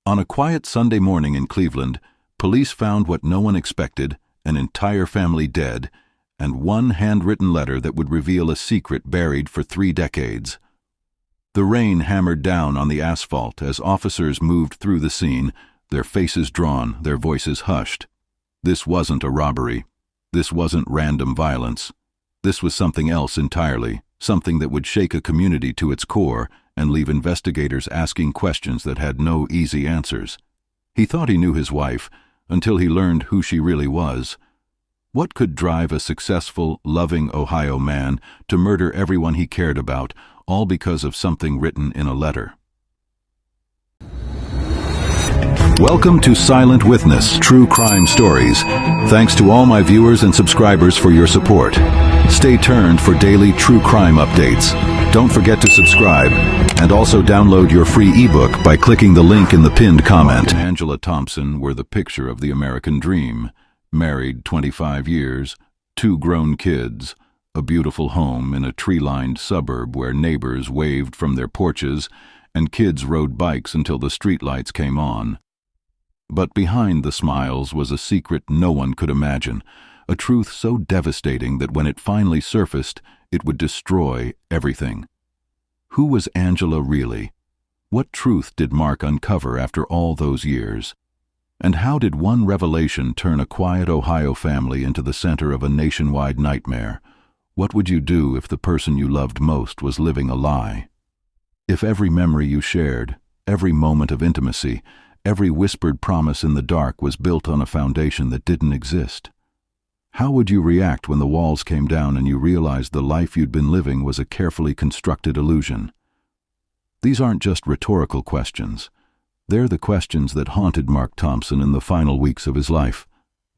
On a quiet Sunday morning in Cleveland, police found what no one expected: an entire family dead, and one handwritten letter that would reveal a secret buried for 3 decades. The rain hammered down on the asphalt as officers moved through the scene, their faces drawn, their voices hushed. This wasn't a robbery. This wasn't random violence. This was something else entirely, something that would shake a community to its core and leave investigators asking questions that had no easy answers. He thought he knew his wife, until he learned who she really was. What could drive a successful, loving Ohio man to murder everyone he cared about, all because of something written in a letter? Welcome to Silent Witness True Crime Stories. Thanks to all my viewers and subscribers for your support. Stay tuned for daily true crime updates. Don't forget to subscribe, and also download your free ebook by clicking the link in the pinned comment. Mark and Angela Thompson were the picture of the American dream. Married 25 years, 2 grown kids, a beautiful home in a tree-lined suburb where neighbors waved from their porches and kids rode bikes until the streetlights came on. But behind the smiles was a secret no one could imagine, a truth so devastating that when it finally surfaced, it would destroy everything. Who was Angela really? What truth did Mark uncover after all those years? And how did one revelation turn a quiet Ohio family into the center of a nationwide nightmare? What would you do if the person you loved most was living a lie? If every memory you shared, every moment of intimacy, every whispered promise in the dark was built on a foundation that didn't exist? How would you react when the walls came down and you realized the life you'd been living was a carefully constructed illusion? These aren't just rhetorical questions. They're the questions that haunted Mark Thompson in the final weeks of his life,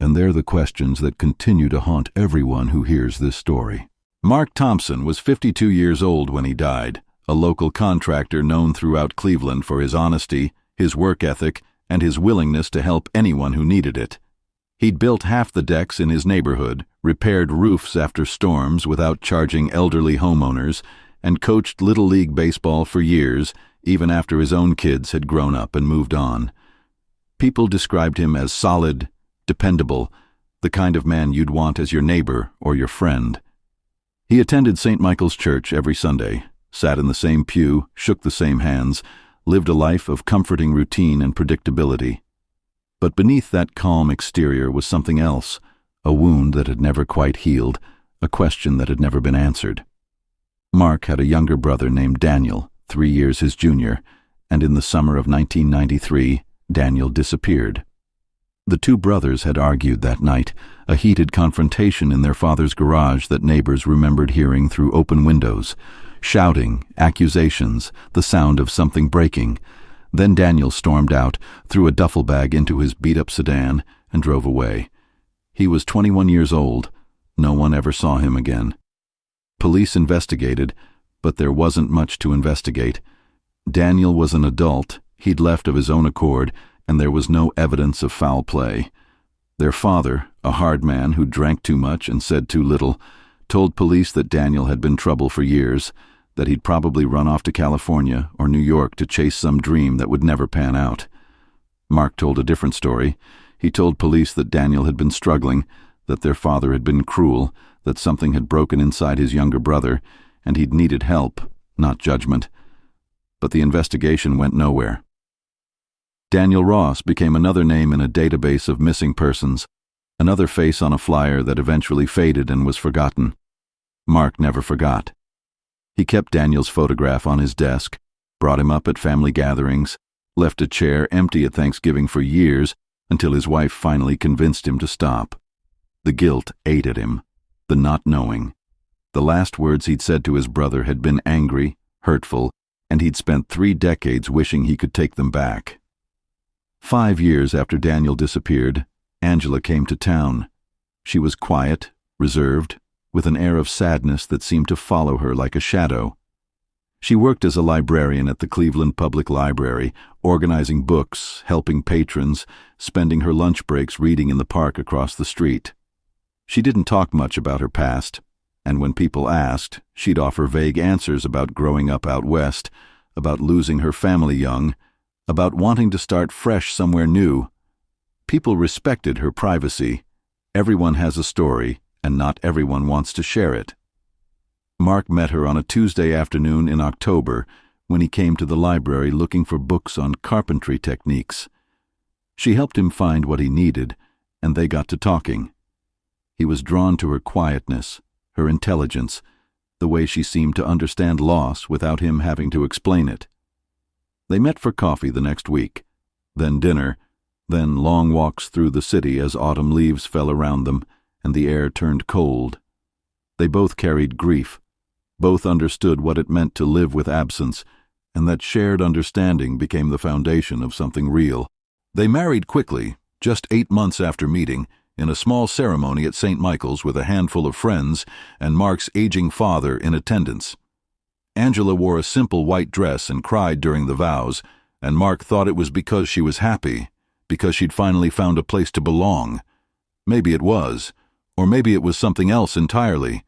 and they're the questions that continue to haunt everyone who hears this story. Mark Thompson was 52 years old when he died, a local contractor known throughout Cleveland for his honesty, his work ethic, and his willingness to help anyone who needed it. He'd built half the decks in his neighborhood, repaired roofs after storms without charging elderly homeowners, and coached Little League baseball for years, even after his own kids had grown up and moved on. People described him as solid, dependable, the kind of man you'd want as your neighbor or your friend. He attended St. Michael's Church every Sunday, sat in the same pew, shook the same hands, lived a life of comforting routine and predictability. But beneath that calm exterior was something else, a wound that had never quite healed, a question that had never been answered. Mark had a younger brother named Daniel, 3 years his junior, and in the summer of 1993, Daniel disappeared. The 2 brothers had argued that night, a heated confrontation in their father's garage that neighbors remembered hearing through open windows. Shouting, accusations, the sound of something breaking. Then Daniel stormed out, threw a duffel bag into his beat-up sedan, and drove away. He was 21 years old. No one ever saw him again. Police investigated, but there wasn't much to investigate. Daniel was an adult, he'd left of his own accord, and there was no evidence of foul play. Their father, a hard man who drank too much and said too little, told police that Daniel had been trouble for years, that he'd probably run off to California or New York to chase some dream that would never pan out. Mark told a different story. He told police that Daniel had been struggling, that their father had been cruel, that something had broken inside his younger brother, and he'd needed help, not judgment. But the investigation went nowhere. Daniel Ross became another name in a database of missing persons, another face on a flyer that eventually faded and was forgotten. Mark never forgot. He kept Daniel's photograph on his desk, brought him up at family gatherings, left a chair empty at Thanksgiving for years until his wife finally convinced him to stop. The guilt ate at him, the not knowing. The last words he'd said to his brother had been angry, hurtful, and he'd spent 3 decades wishing he could take them back. 5 years after Daniel disappeared, Angela came to town. She was quiet, reserved, with an air of sadness that seemed to follow her like a shadow. She worked as a librarian at the Cleveland Public Library, organizing books, helping patrons, spending her lunch breaks reading in the park across the street. She didn't talk much about her past, and when people asked, she'd offer vague answers about growing up out west, about losing her family young, about wanting to start fresh somewhere new. People respected her privacy. Everyone has a story, and not everyone wants to share it. Mark met her on a Tuesday afternoon in October when he came to the library looking for books on carpentry techniques. She helped him find what he needed, and they got to talking. He was drawn to her quietness, her intelligence, the way she seemed to understand loss without him having to explain it. They met for coffee the next week, then dinner, then long walks through the city as autumn leaves fell around them and the air turned cold. They both carried grief. Both understood what it meant to live with absence, and that shared understanding became the foundation of something real. They married quickly, just 8 months after meeting, in a small ceremony at St. Michael's with a handful of friends and Mark's aging father in attendance. Angela wore a simple white dress and cried during the vows, and Mark thought it was because she was happy, because she'd finally found a place to belong. Maybe it was, or maybe it was something else entirely.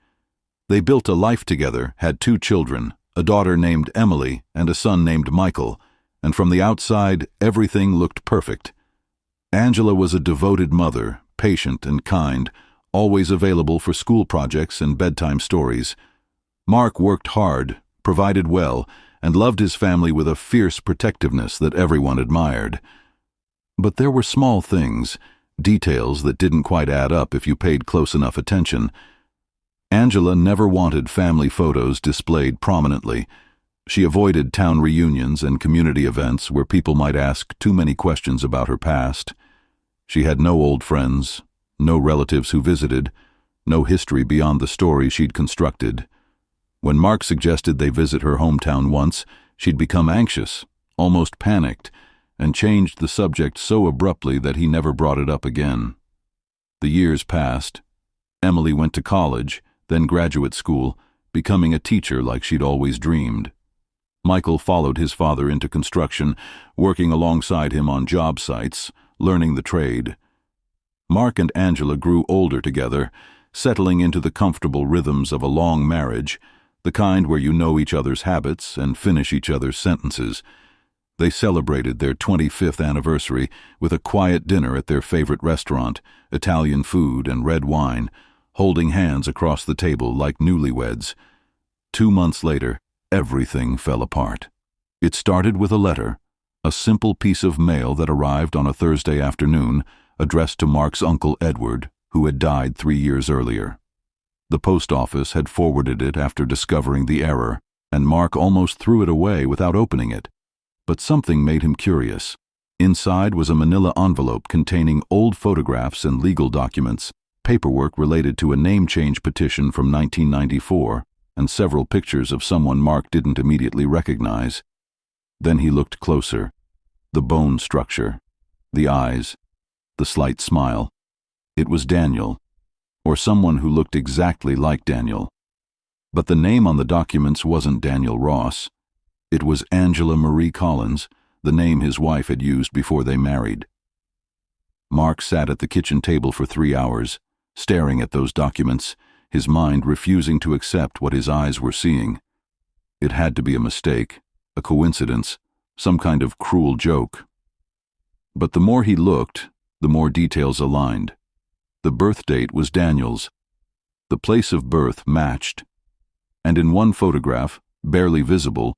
They built a life together, had 2 children, a daughter named Emily and a son named Michael, and from the outside, everything looked perfect. Angela was a devoted mother, patient and kind, always available for school projects and bedtime stories. Mark worked hard, provided well, and loved his family with a fierce protectiveness that everyone admired. But there were small things, details that didn't quite add up if you paid close enough attention. Angela never wanted family photos displayed prominently. She avoided town reunions and community events where people might ask too many questions about her past. She had no old friends, no relatives who visited, no history beyond the story she'd constructed. When Mark suggested they visit her hometown once, she'd become anxious, almost panicked, and changed the subject so abruptly that he never brought it up again. The years passed. Emily went to college, then graduate school, becoming a teacher like she'd always dreamed. Michael followed his father into construction, working alongside him on job sites, learning the trade. Mark and Angela grew older together, settling into the comfortable rhythms of a long marriage, the kind where you know each other's habits and finish each other's sentences. They celebrated their 25th anniversary with a quiet dinner at their favorite restaurant, Italian food and red wine, holding hands across the table like newlyweds. 2 months later, everything fell apart. It started with a letter, a simple piece of mail that arrived on a Thursday afternoon, addressed to Mark's uncle Edward, who had died 3 years earlier. The post office had forwarded it after discovering the error, and Mark almost threw it away without opening it. But something made him curious. Inside was a manila envelope containing old photographs and legal documents, paperwork related to a name change petition from 1994, and several pictures of someone Mark didn't immediately recognize. Then he looked closer. The bone structure, the eyes, the slight smile. It was Daniel, or someone who looked exactly like Daniel. But the name on the documents wasn't Daniel Ross. It was Angela Marie Collins, the name his wife had used before they married. Mark sat at the kitchen table for 3 hours, staring at those documents, his mind refusing to accept what his eyes were seeing. It had to be a mistake, a coincidence, some kind of cruel joke. But the more he looked, the more details aligned. The birth date was Daniel's. The place of birth matched. And in one photograph, barely visible,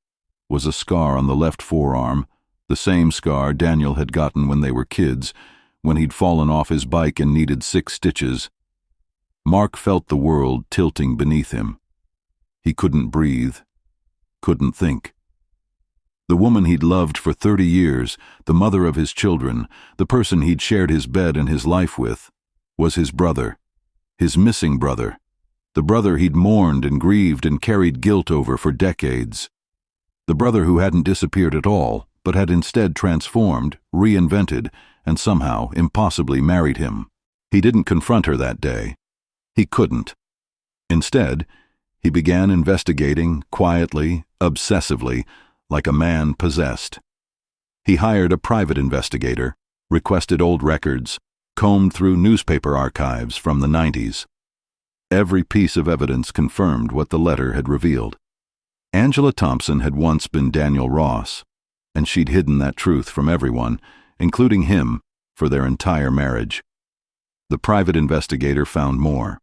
was a scar on the left forearm, the same scar Daniel had gotten when they were kids, when he'd fallen off his bike and needed 6 stitches. Mark felt the world tilting beneath him. He couldn't breathe, couldn't think. The woman he'd loved for 30 years, the mother of his children, the person he'd shared his bed and his life with, was his brother, his missing brother, the brother he'd mourned and grieved and carried guilt over for decades. The brother who hadn't disappeared at all, but had instead transformed, reinvented, and somehow impossibly married him. He didn't confront her that day. He couldn't. Instead, he began investigating quietly, obsessively, like a man possessed. He hired a private investigator, requested old records, combed through newspaper archives from the 90s. Every piece of evidence confirmed what the letter had revealed. Angela Thompson had once been Daniel Ross. and she'd hidden that truth from everyone, including him, for their entire marriage. The private investigator found more.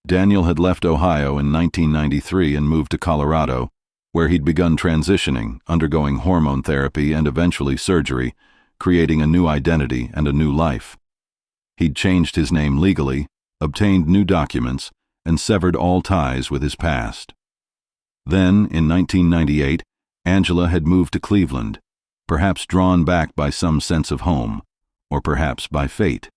Daniel had left Ohio in 1993 and moved to Colorado, where he'd begun transitioning, undergoing hormone therapy and eventually surgery, creating a new identity and a new life. He'd changed his name legally, obtained new documents, and severed all ties with his past. Then, in 1998, Angela had moved to Cleveland, perhaps drawn back by some sense of home, or perhaps by fate.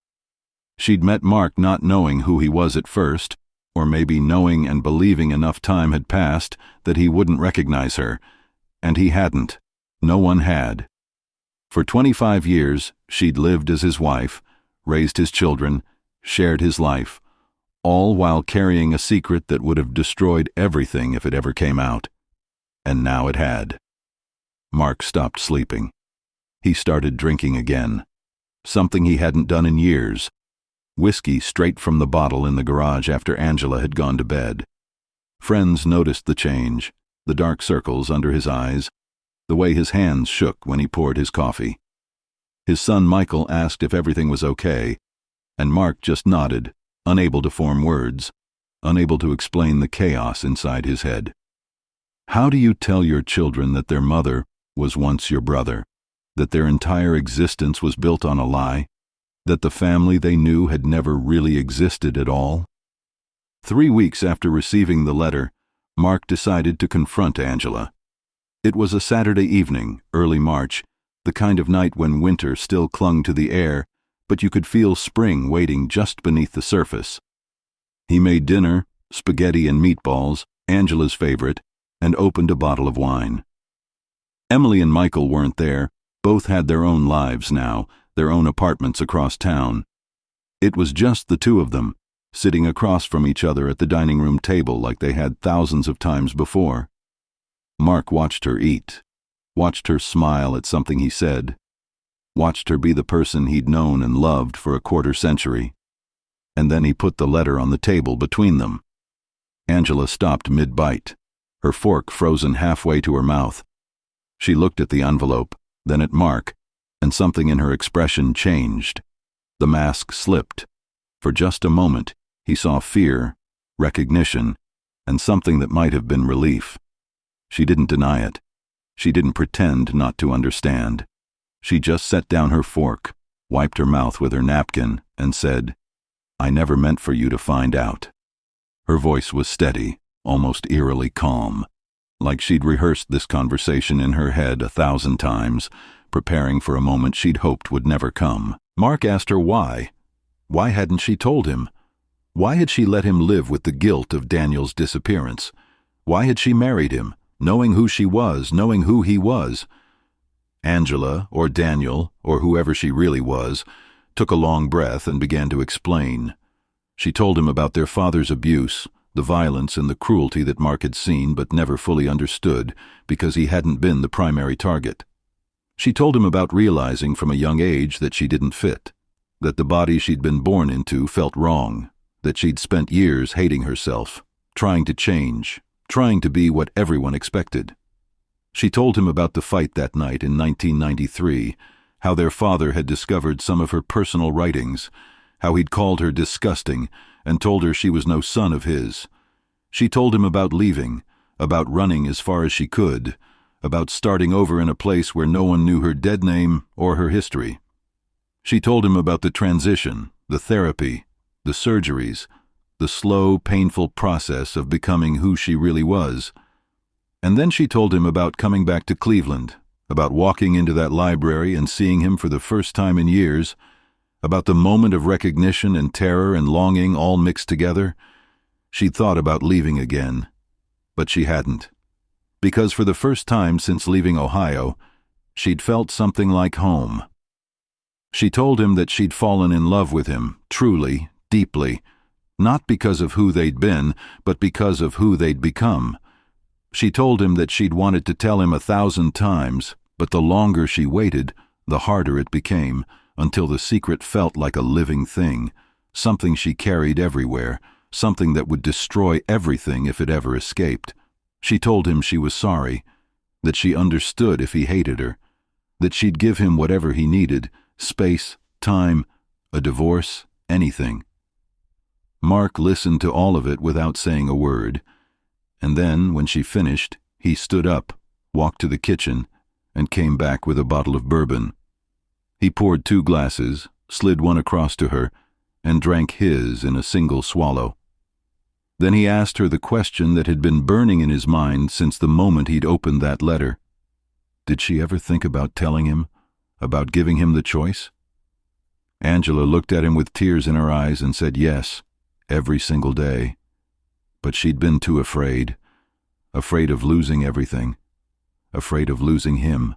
She'd met Mark not knowing who he was at first, or maybe knowing and believing enough time had passed that he wouldn't recognize her, and he hadn't. No one had. For 25 years, she'd lived as his wife, raised his children, shared his life, all while carrying a secret that would have destroyed everything if it ever came out. And now it had. Mark stopped sleeping. He started drinking again, something he hadn't done in years. Whiskey straight from the bottle in the garage after Angela had gone to bed. Friends noticed the change, the dark circles under his eyes, the way his hands shook when he poured his coffee. His son Michael asked if everything was okay, and Mark just nodded, unable to form words, unable to explain the chaos inside his head. How do you tell your children that their mother was once your brother, that their entire existence was built on a lie, that the family they knew had never really existed at all? 3 weeks after receiving the letter, Mark decided to confront Angela. It was a Saturday evening, early March, the kind of night when winter still clung to the air, but you could feel spring waiting just beneath the surface. He made dinner, spaghetti and meatballs, Angela's favorite, and opened a bottle of wine. Emily and Michael weren't there. Both had their own lives now, their own apartments across town. It was just the two of them, sitting across from each other at the dining room table like they had thousands of times before. Mark watched her eat, watched her smile at something he said, watched her be the person he'd known and loved for a quarter century. And then he put the letter on the table between them. Angela stopped mid-bite, her fork frozen halfway to her mouth. She looked at the envelope, then at Mark, and something in her expression changed. The mask slipped. For just a moment, he saw fear, recognition, and something that might have been relief. She didn't deny it. She didn't pretend not to understand. She just set down her fork, wiped her mouth with her napkin, and said, "I never meant for you to find out." Her voice was steady, almost eerily calm, like she'd rehearsed this conversation in her head 1,000 times, preparing for a moment she'd hoped would never come. Mark asked her why. Why hadn't she told him? Why had she let him live with the guilt of Daniel's disappearance? Why had she married him, knowing who she was, knowing who he was? Angela, or Daniel, or whoever she really was, took a long breath and began to explain. She told him about their father's abuse, the violence and the cruelty that Mark had seen but never fully understood because he hadn't been the primary target. She told him about realizing from a young age that she didn't fit, that the body she'd been born into felt wrong, that she'd spent years hating herself, trying to change, trying to be what everyone expected. She told him about the fight that night in 1993, how their father had discovered some of her personal writings, how he'd called her disgusting and told her she was no son of his. She told him about leaving, about running as far as she could, about starting over in a place where no one knew her dead name or her history. She told him about the transition, the therapy, the surgeries, the slow, painful process of becoming who she really was. And then she told him about coming back to Cleveland, about walking into that library and seeing him for the first time in years, about the moment of recognition and terror and longing all mixed together. She'd thought about leaving again, but she hadn't. Because for the first time since leaving Ohio, she'd felt something like home. She told him that she'd fallen in love with him, truly, deeply, not because of who they'd been, but because of who they'd become. She told him that she'd wanted to tell him 1,000 times, but the longer she waited, the harder it became, until the secret felt like a living thing, something she carried everywhere, something that would destroy everything if it ever escaped. She told him she was sorry, that she understood if he hated her, that she'd give him whatever he needed, space, time, a divorce, anything. Mark listened to all of it without saying a word, and then, when she finished, he stood up, walked to the kitchen, and came back with a bottle of bourbon. He poured 2 glasses, slid one across to her, and drank his in a single swallow. Then he asked her the question that had been burning in his mind since the moment he'd opened that letter. Did she ever think about telling him, about giving him the choice? Angela looked at him with tears in her eyes and said yes, every single day. But she'd been too afraid of losing everything, afraid of losing him,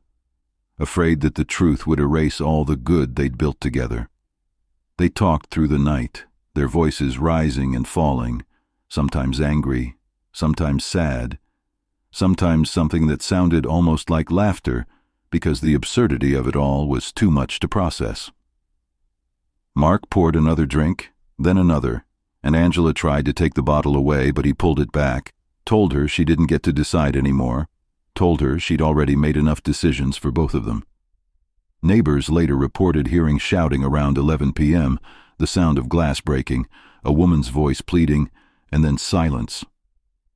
afraid that the truth would erase all the good they'd built together. They talked through the night, their voices rising and falling, sometimes angry, sometimes sad, sometimes something that sounded almost like laughter because the absurdity of it all was too much to process. Mark poured another drink, then another, and Angela tried to take the bottle away, but he pulled it back, told her she didn't get to decide anymore, told her she'd already made enough decisions for both of them. Neighbors later reported hearing shouting around 11 p.m., the sound of glass breaking, a woman's voice pleading, and then silence.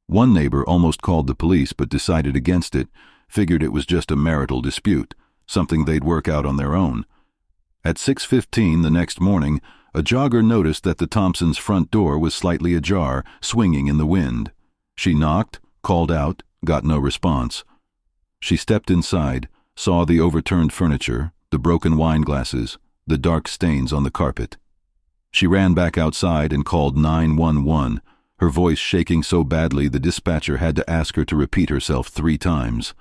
One neighbor almost called the police but decided against it, figured it was just a marital dispute, something they'd work out on their own. At 6:15 the next morning, a jogger noticed that the Thompsons' front door was slightly ajar, swinging in the wind. She knocked, called out, got no response. She stepped inside, saw the overturned furniture, the broken wine glasses, the dark stains on the carpet. She ran back outside and called 911, her voice shaking so badly the dispatcher had to ask her to repeat herself 3 times.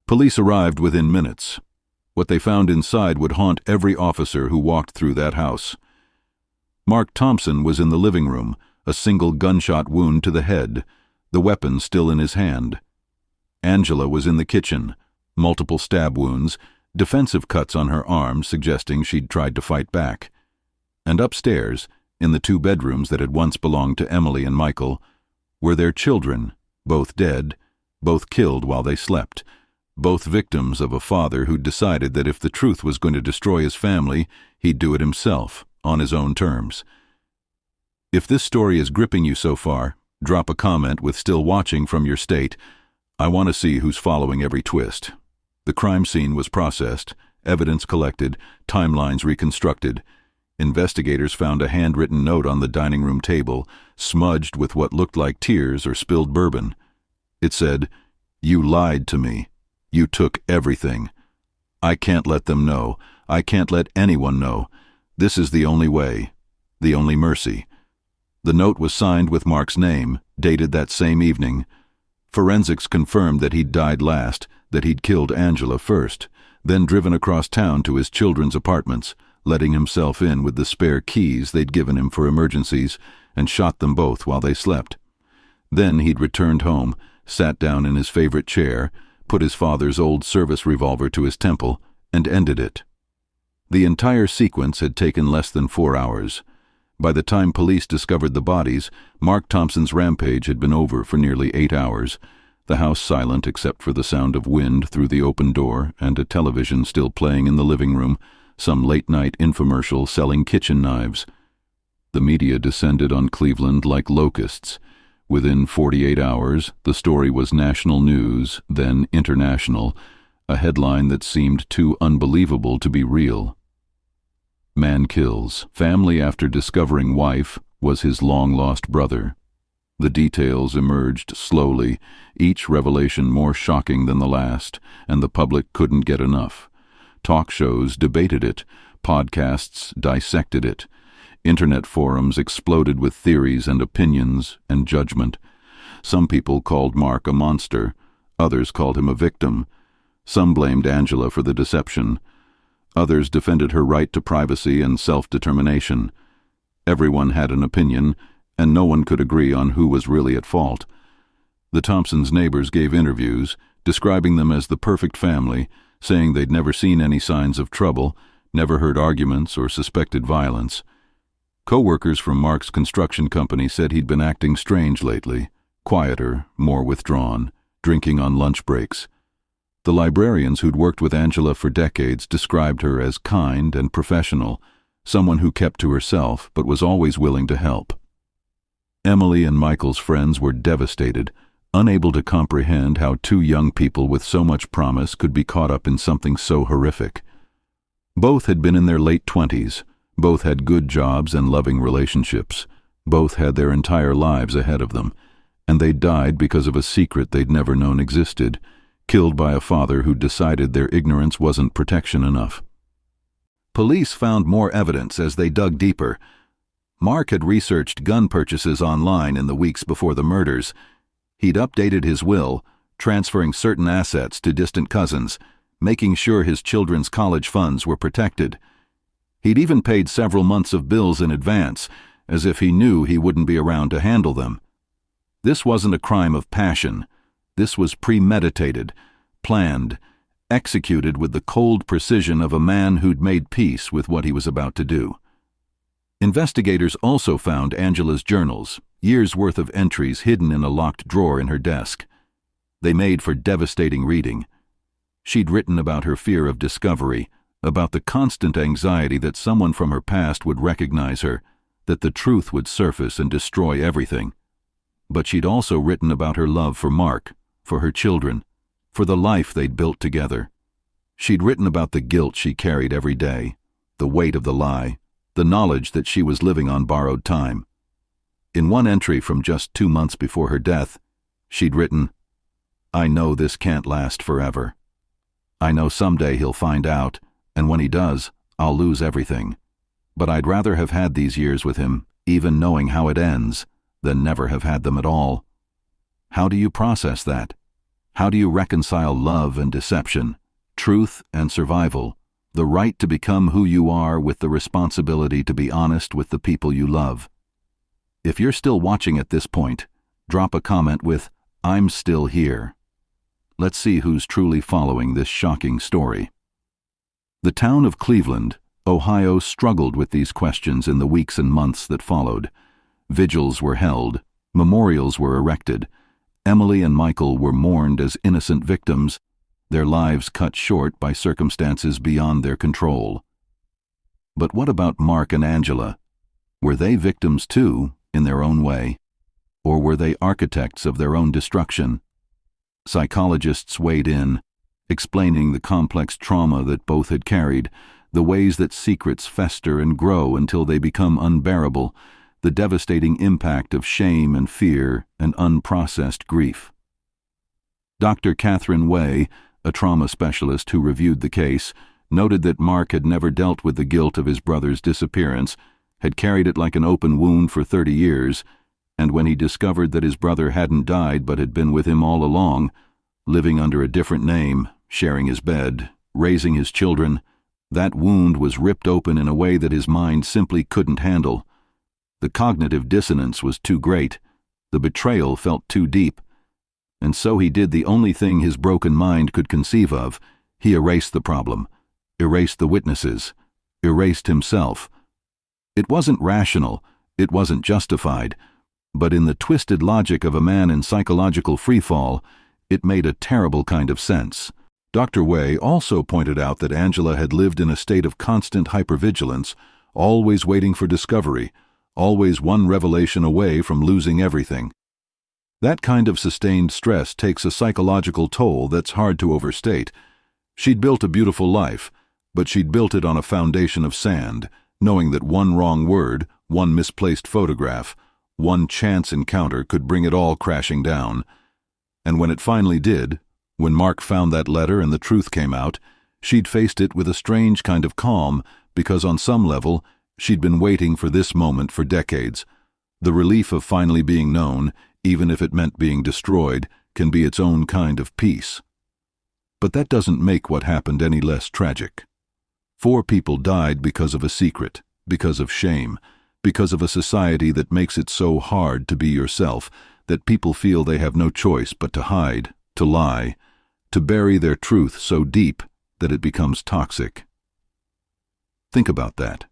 Police arrived within minutes. What they found inside would haunt every officer who walked through that house. Mark Thompson was in the living room, a single gunshot wound to the head, the weapon still in his hand. Angela was in the kitchen, multiple stab wounds, defensive cuts on her arm suggesting she'd tried to fight back. And upstairs, in the 2 bedrooms that had once belonged to Emily and Michael, were their children, both dead, both killed while they slept, both victims of a father who'd decided that if the truth was going to destroy his family, he'd do it himself, on his own terms. If this story is gripping you so far, drop a comment with "still watching" from your state. I want to see who's following every twist. The crime scene was processed, evidence collected, timelines reconstructed. Investigators found a handwritten note on the dining room table, smudged with what looked like tears or spilled bourbon. It said, "You lied to me. You took everything. I can't let them know. I can't let anyone know. This is the only way, the only mercy." The note was signed with Mark's name, dated that same evening. Forensics confirmed that he'd died last, that he'd killed Angela first, then driven across town to his children's apartments, letting himself in with the spare keys they'd given him for emergencies, and shot them both while they slept. Then he'd returned home, sat down in his favorite chair, put his father's old service revolver to his temple, and ended it. The entire sequence had taken less than 4 hours. By the time police discovered the bodies, Mark Thompson's rampage had been over for nearly 8 hours, the house silent except for the sound of wind through the open door and a television still playing in the living room, some late-night infomercial selling kitchen knives. The media descended on Cleveland like locusts. Within 48 hours, the story was national news, then international, a headline that seemed too unbelievable to be real. Man kills. Family after discovering wife was his long-lost brother. The details emerged slowly, each revelation more shocking than the last, and the public couldn't get enough. Talk shows debated it, podcasts dissected it. Internet forums exploded with theories and opinions and judgment. Some people called Mark a monster, others called him a victim. Some blamed Angela for the deception. Others defended her right to privacy and self-determination. Everyone had an opinion, and no one could agree on who was really at fault. The Thompsons' neighbors gave interviews, describing them as the perfect family, saying they'd never seen any signs of trouble, never heard arguments or suspected violence. Co-workers from Mark's construction company said he'd been acting strange lately, quieter, more withdrawn, drinking on lunch breaks. The librarians who'd worked with Angela for decades described her as kind and professional, someone who kept to herself but was always willing to help. Emily and Michael's friends were devastated, unable to comprehend how two young people with so much promise could be caught up in something so horrific. Both had been in their late 20s, both had good jobs and loving relationships, both had their entire lives ahead of them, and they died because of a secret they'd never known existed, killed by a father who decided their ignorance wasn't protection enough. Police found more evidence as they dug deeper. Mark had researched gun purchases online in the weeks before the murders. He'd updated his will, transferring certain assets to distant cousins, making sure his children's college funds were protected. He'd even paid several months of bills in advance, as if he knew he wouldn't be around to handle them. This wasn't a crime of passion. This was premeditated, planned, executed with the cold precision of a man who'd made peace with what he was about to do. Investigators also found Angela's journals, years' worth of entries hidden in a locked drawer in her desk. They made for devastating reading. She'd written about her fear of discovery, about the constant anxiety that someone from her past would recognize her, that the truth would surface and destroy everything. But she'd also written about her love for Mark, for her children, for the life they'd built together. She'd written about the guilt she carried every day, the weight of the lie, the knowledge that she was living on borrowed time. In one entry from just 2 months before her death, she'd written, "I know this can't last forever. I know someday he'll find out, and when he does, I'll lose everything. But I'd rather have had these years with him, even knowing how it ends, than never have had them at all." How do you process that? How do you reconcile love and deception, truth and survival, the right to become who you are with the responsibility to be honest with the people you love? If you're still watching at this point, drop a comment with, "I'm still here." Let's see who's truly following this shocking story. The town of Cleveland, Ohio, struggled with these questions in the weeks and months that followed. Vigils were held, memorials were erected. Emily and Michael were mourned as innocent victims, their lives cut short by circumstances beyond their control. But what about Mark and Angela? Were they victims too, in their own way? Or were they architects of their own destruction? Psychologists weighed in, explaining the complex trauma that both had carried, the ways that secrets fester and grow until they become unbearable, the devastating impact of shame and fear and unprocessed grief. Dr. Catherine Way, a trauma specialist who reviewed the case, noted that Mark had never dealt with the guilt of his brother's disappearance, had carried it like an open wound for 30 years, and when he discovered that his brother hadn't died but had been with him all along, living under a different name, sharing his bed, raising his children, that wound was ripped open in a way that his mind simply couldn't handle. The cognitive dissonance was too great, the betrayal felt too deep, and so he did the only thing his broken mind could conceive of. He erased the problem, erased the witnesses, erased himself. It wasn't rational, it wasn't justified, but in the twisted logic of a man in psychological freefall, it made a terrible kind of sense. Dr. Way also pointed out that Angela had lived in a state of constant hypervigilance, always waiting for discovery, always one revelation away from losing everything. That kind of sustained stress takes a psychological toll that's hard to overstate. She'd built a beautiful life, but she'd built it on a foundation of sand, knowing that one wrong word, one misplaced photograph, one chance encounter could bring it all crashing down. And when it finally did, when Mark found that letter and the truth came out, she'd faced it with a strange kind of calm, because on some level, she'd been waiting for this moment for decades. The relief of finally being known, even if it meant being destroyed, can be its own kind of peace. But that doesn't make what happened any less tragic. 4 people died because of a secret, because of shame, because of a society that makes it so hard to be yourself that people feel they have no choice but to hide, to lie, to bury their truth so deep that it becomes toxic. Think about that.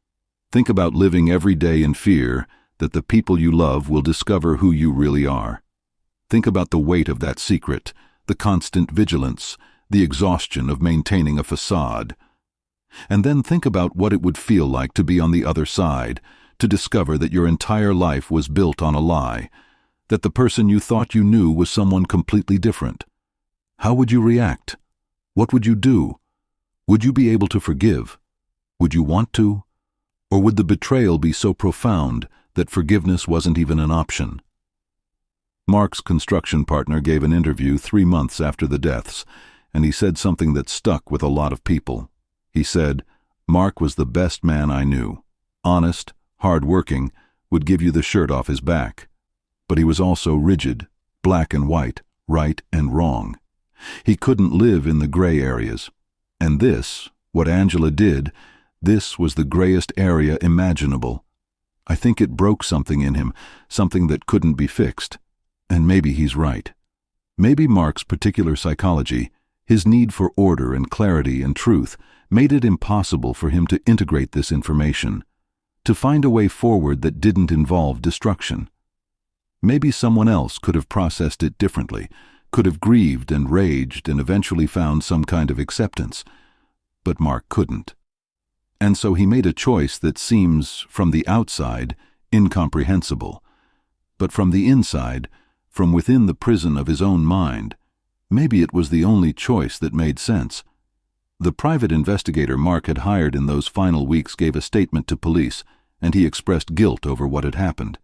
Think about living every day in fear that the people you love will discover who you really are. Think about the weight of that secret, the constant vigilance, the exhaustion of maintaining a facade. And then think about what it would feel like to be on the other side, to discover that your entire life was built on a lie, that the person you thought you knew was someone completely different. How would you react? What would you do? Would you be able to forgive? Would you want to? Or would the betrayal be so profound that forgiveness wasn't even an option? Mark's construction partner gave an interview 3 months after the deaths, and he said something that stuck with a lot of people. He said, "Mark was the best man I knew. Honest, hard-working, would give you the shirt off his back. But he was also rigid, black and white, right and wrong. He couldn't live in the gray areas. And this, what Angela did, this was the grayest area imaginable. I think it broke something in him, something that couldn't be fixed. And maybe he's right. Maybe Mark's particular psychology, his need for order and clarity and truth, made it impossible for him to integrate this information, to find a way forward that didn't involve destruction. Maybe someone else could have processed it differently, could have grieved and raged and eventually found some kind of acceptance. But Mark couldn't. And so he made a choice that seems, from the outside, incomprehensible. But from the inside, from within the prison of his own mind, maybe it was the only choice that made sense. The private investigator Mark had hired in those final weeks gave a statement to police, and he expressed guilt over what had happened.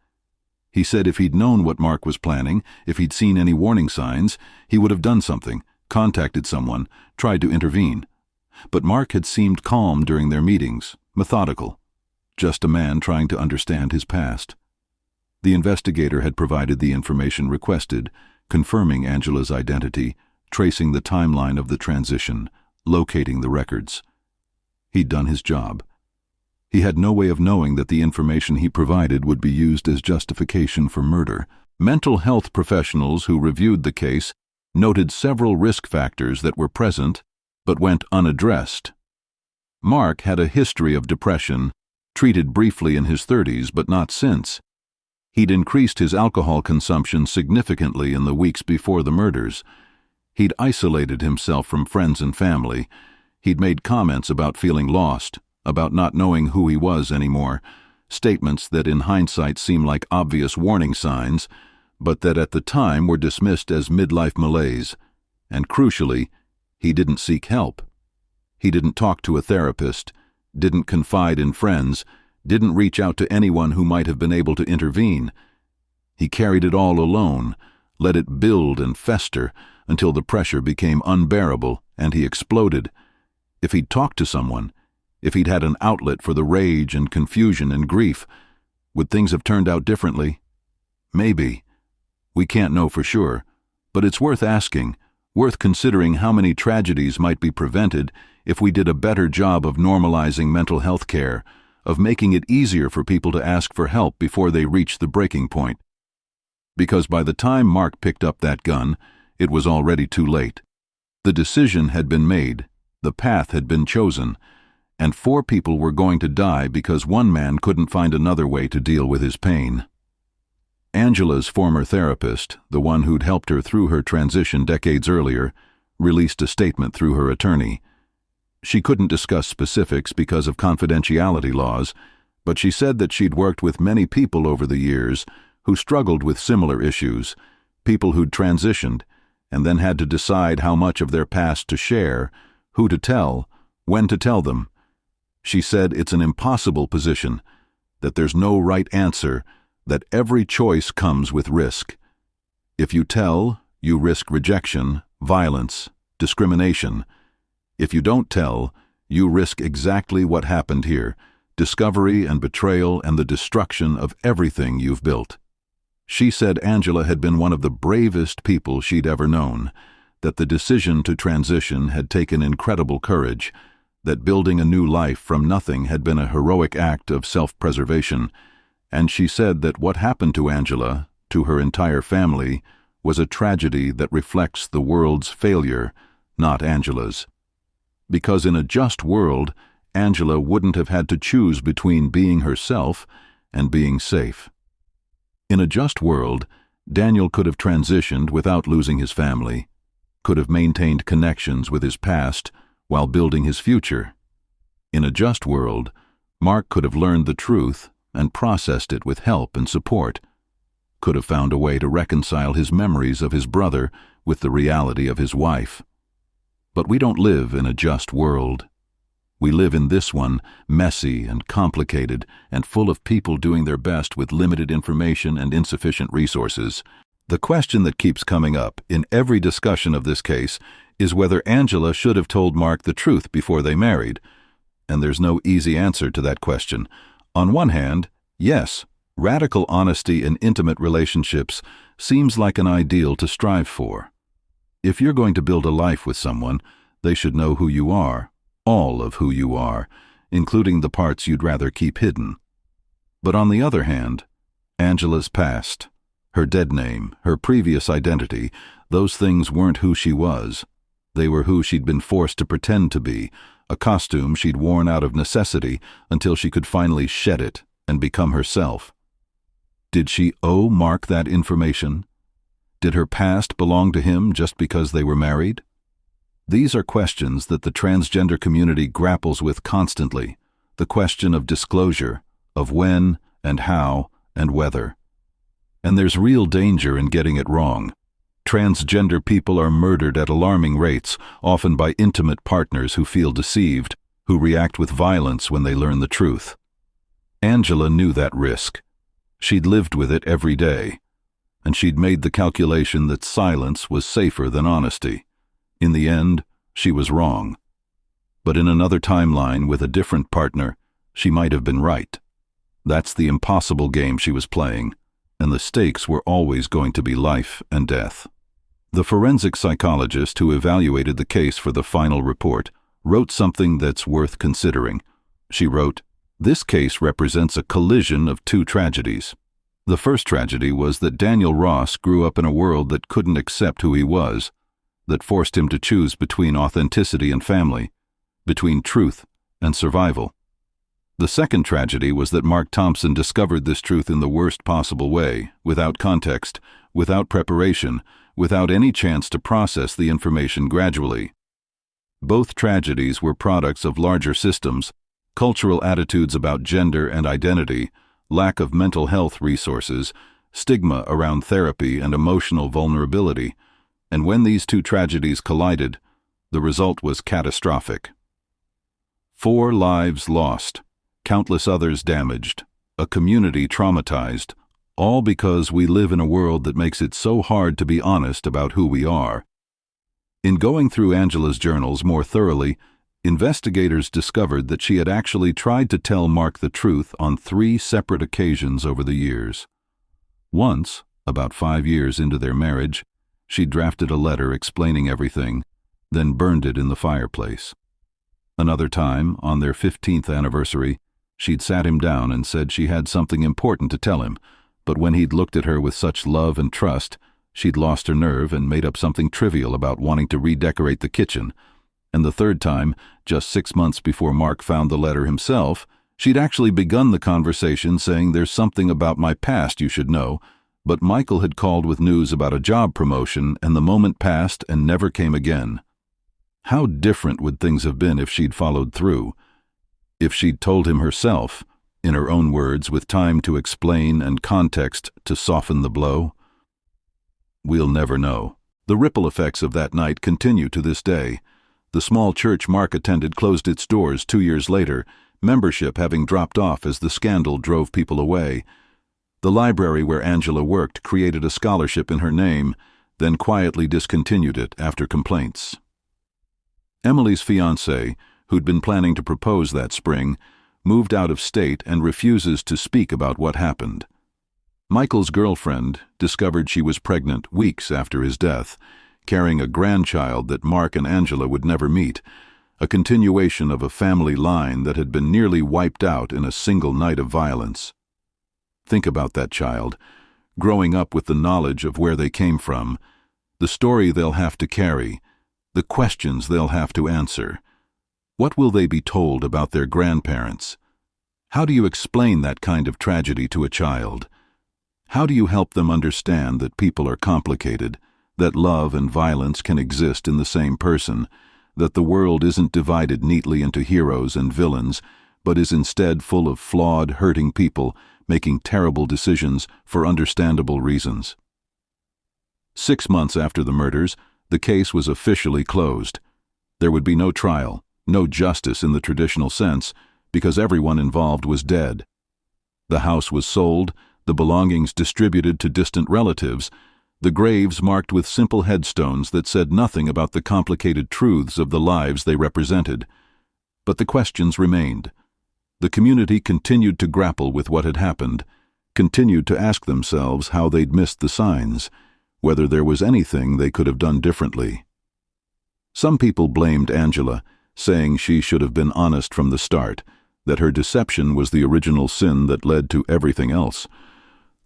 He said if he'd known what Mark was planning, if he'd seen any warning signs, he would have done something, contacted someone, tried to intervene. But Mark had seemed calm during their meetings, methodical, just a man trying to understand his past. The investigator had provided the information requested, confirming Angela's identity, tracing the timeline of the transition, locating the records. He'd done his job. He had no way of knowing that the information he provided would be used as justification for murder. Mental health professionals who reviewed the case noted several risk factors that were present but went unaddressed. Mark had a history of depression, treated briefly in his 30s but not since. He'd increased his alcohol consumption significantly in the weeks before the murders. He'd isolated himself from friends and family. He'd made comments about feeling lost, about not knowing who he was anymore, statements that in hindsight seem like obvious warning signs, but that at the time were dismissed as midlife malaise. And crucially, he didn't seek help. He didn't talk to a therapist, didn't confide in friends, didn't reach out to anyone who might have been able to intervene. He carried it all alone, let it build and fester until the pressure became unbearable and he exploded. If he'd talked to someone, if he'd had an outlet for the rage and confusion and grief, would things have turned out differently? Maybe. We can't know for sure, but it's worth asking, worth considering how many tragedies might be prevented if we did a better job of normalizing mental health care, of making it easier for people to ask for help before they reach the breaking point. Because by the time Mark picked up that gun, it was already too late. The decision had been made, the path had been chosen, and 4 people were going to die because one man couldn't find another way to deal with his pain. Angela's former therapist, the one who'd helped her through her transition decades earlier, released a statement through her attorney. She couldn't discuss specifics because of confidentiality laws, but she said that she'd worked with many people over the years who struggled with similar issues, people who'd transitioned, and then had to decide how much of their past to share, who to tell, when to tell them. She said it's an impossible position, that there's no right answer, that every choice comes with risk. If you tell, you risk rejection, violence, discrimination. If you don't tell, you risk exactly what happened here, discovery and betrayal and the destruction of everything you've built. She said Angela had been one of the bravest people she'd ever known, that the decision to transition had taken incredible courage, that building a new life from nothing had been a heroic act of self-preservation, and she said that what happened to Angela, to her entire family, was a tragedy that reflects the world's failure, not Angela's. Because in a just world, Angela wouldn't have had to choose between being herself and being safe. In a just world, Daniel could have transitioned without losing his family. could have maintained connections with his past while building his future. In a just world, Mark could have learned the truth and processed it with help and support, could have found a way to reconcile his memories of his brother with the reality of his wife. But we don't live in a just world. We live in this one, messy and complicated and full of people doing their best with limited information and insufficient resources. The question that keeps coming up in every discussion of this case is whether Angela should have told Mark the truth before they married. And there's no easy answer to that question. On one hand, yes, radical honesty in intimate relationships seems like an ideal to strive for. If you're going to build a life with someone, they should know who you are, all of who you are, including the parts you'd rather keep hidden. But on the other hand, Angela's past, her dead name, her previous identity, those things weren't who she was. They were who she'd been forced to pretend to be, a costume she'd worn out of necessity until she could finally shed it and become herself. Did she owe Mark that information? Did her past belong to him just because they were married? These are questions that the transgender community grapples with constantly, the question of disclosure, of when and how and whether. And there's real danger in getting it wrong. Transgender people are murdered at alarming rates, often by intimate partners who feel deceived, who react with violence when they learn the truth. Angela knew that risk. She'd lived with it every day, and she'd made the calculation that silence was safer than honesty. In the end, she was wrong. But in another timeline with a different partner, she might have been right. That's the impossible game she was playing, and the stakes were always going to be life and death. The forensic psychologist who evaluated the case for the final report wrote something that's worth considering. She wrote, "This case represents a collision of two tragedies. The first tragedy was that Daniel Ross grew up in a world that couldn't accept who he was, that forced him to choose between authenticity and family, between truth and survival. The second tragedy was that Mark Thompson discovered this truth in the worst possible way, without context, without preparation, without any chance to process the information gradually. Both tragedies were products of larger systems, cultural attitudes about gender and identity, lack of mental health resources, stigma around therapy and emotional vulnerability, and when these two tragedies collided, the result was catastrophic. 4 lives lost, countless others damaged, a community traumatized, all because we live in a world that makes it so hard to be honest about who we are." In going through Angela's journals more thoroughly, investigators discovered that she had actually tried to tell Mark the truth on 3 separate occasions over the years. Once, about 5 years into their marriage, she drafted a letter explaining everything, then burned it in the fireplace. Another time, on their 15th anniversary, she'd sat him down and said she had something important to tell him, but when he'd looked at her with such love and trust, she'd lost her nerve and made up something trivial about wanting to redecorate the kitchen. And the third time, just 6 months before Mark found the letter himself, she'd actually begun the conversation saying, "There's something about my past you should know," but Michael had called with news about a job promotion, and the moment passed and never came again. How different would things have been if she'd followed through? If she'd told him herself, in her own words, with time to explain and context to soften the blow? We'll never know. The ripple effects of that night continue to this day. The small church Mark attended closed its doors 2 years later, membership having dropped off as the scandal drove people away. The library where Angela worked created a scholarship in her name, then quietly discontinued it after complaints. Emily's fiancé, who'd been planning to propose that spring, moved out of state and refuses to speak about what happened. Michael's girlfriend discovered she was pregnant weeks after his death, carrying a grandchild that Mark and Angela would never meet, a continuation of a family line that had been nearly wiped out in a single night of violence. Think about that child, growing up with the knowledge of where they came from, the story they'll have to carry, the questions they'll have to answer. What will they be told about their grandparents? How do you explain that kind of tragedy to a child? How do you help them understand that people are complicated, that love and violence can exist in the same person, that the world isn't divided neatly into heroes and villains, but is instead full of flawed, hurting people making terrible decisions for understandable reasons. 6 months after the murders, the case was officially closed. There would be no trial, no justice in the traditional sense, because everyone involved was dead. The house was sold, the belongings distributed to distant relatives, the graves marked with simple headstones that said nothing about the complicated truths of the lives they represented. But the questions remained. The community continued to grapple with what had happened, continued to ask themselves how they'd missed the signs, whether there was anything they could have done differently. Some people blamed Angela, saying she should have been honest from the start, that her deception was the original sin that led to everything else.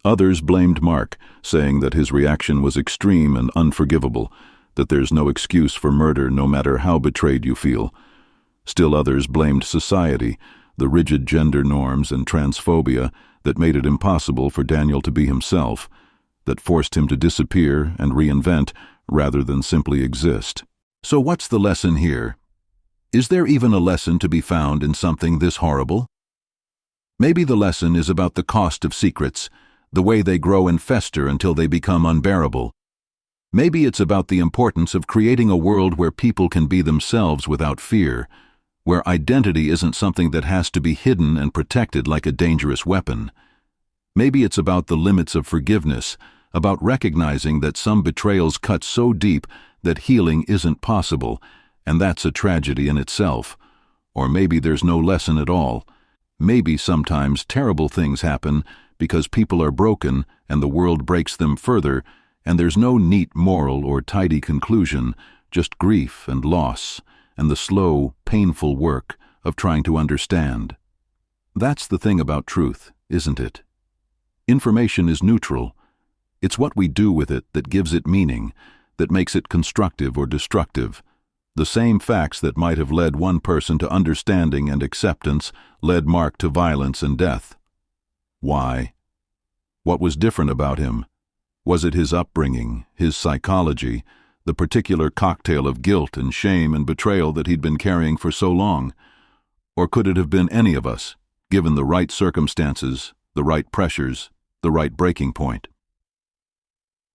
Others blamed Mark, saying that his reaction was extreme and unforgivable, that there's no excuse for murder no matter how betrayed you feel. Still others blamed society, the rigid gender norms and transphobia that made it impossible for Daniel to be himself, that forced him to disappear and reinvent rather than simply exist. So what's the lesson here? Is there even a lesson to be found in something this horrible? Maybe the lesson is about the cost of secrets, the way they grow and fester until they become unbearable. Maybe it's about the importance of creating a world where people can be themselves without fear, where identity isn't something that has to be hidden and protected like a dangerous weapon. Maybe it's about the limits of forgiveness, about recognizing that some betrayals cut so deep that healing isn't possible, and that's a tragedy in itself. Or maybe there's no lesson at all. Maybe sometimes terrible things happen because people are broken and the world breaks them further, and there's no neat moral or tidy conclusion, just grief and loss, and the slow, painful work of trying to understand. That's the thing about truth, isn't it? Information is neutral. It's what we do with it that gives it meaning, that makes it constructive or destructive. The same facts that might have led one person to understanding and acceptance led Mark to violence and death. Why? What was different about him? Was it his upbringing, his psychology, the particular cocktail of guilt and shame and betrayal that he'd been carrying for so long? Or could it have been any of us, given the right circumstances, the right pressures, the right breaking point?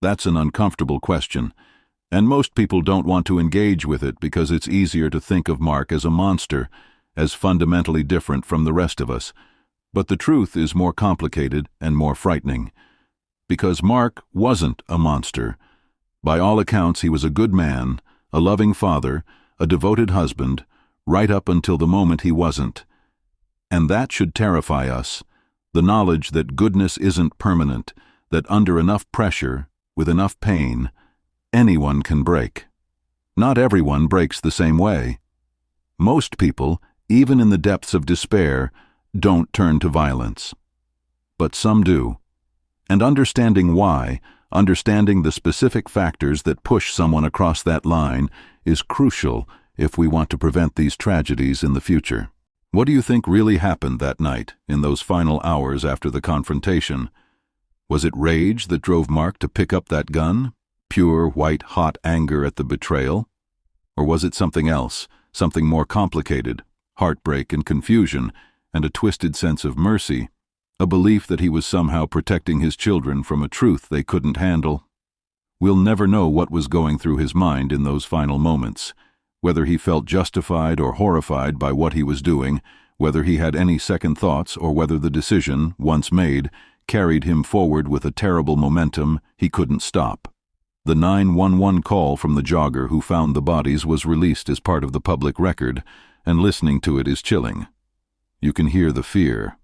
That's an uncomfortable question, and most people don't want to engage with it because it's easier to think of Mark as a monster, as fundamentally different from the rest of us. But the truth is more complicated and more frightening. Because Mark wasn't a monster. By all accounts, he was a good man, a loving father, a devoted husband, right up until the moment he wasn't. And that should terrify us, the knowledge that goodness isn't permanent, that under enough pressure, with enough pain, anyone can break. Not everyone breaks the same way. Most people, even in the depths of despair, don't turn to violence. But some do. And understanding why, understanding the specific factors that push someone across that line, is crucial if we want to prevent these tragedies in the future. What do you think really happened that night, in those final hours after the confrontation? Was it rage that drove Mark to pick up that gun? Pure, white-hot anger at the betrayal? Or was it something else, something more complicated, heartbreak and confusion, and a twisted sense of mercy, a belief that he was somehow protecting his children from a truth they couldn't handle? We'll never know what was going through his mind in those final moments, whether he felt justified or horrified by what he was doing, whether he had any second thoughts, or whether the decision, once made, carried him forward with a terrible momentum he couldn't stop. The 911 call from the jogger who found the bodies was released as part of the public record, and listening to it is chilling. You can hear the fear,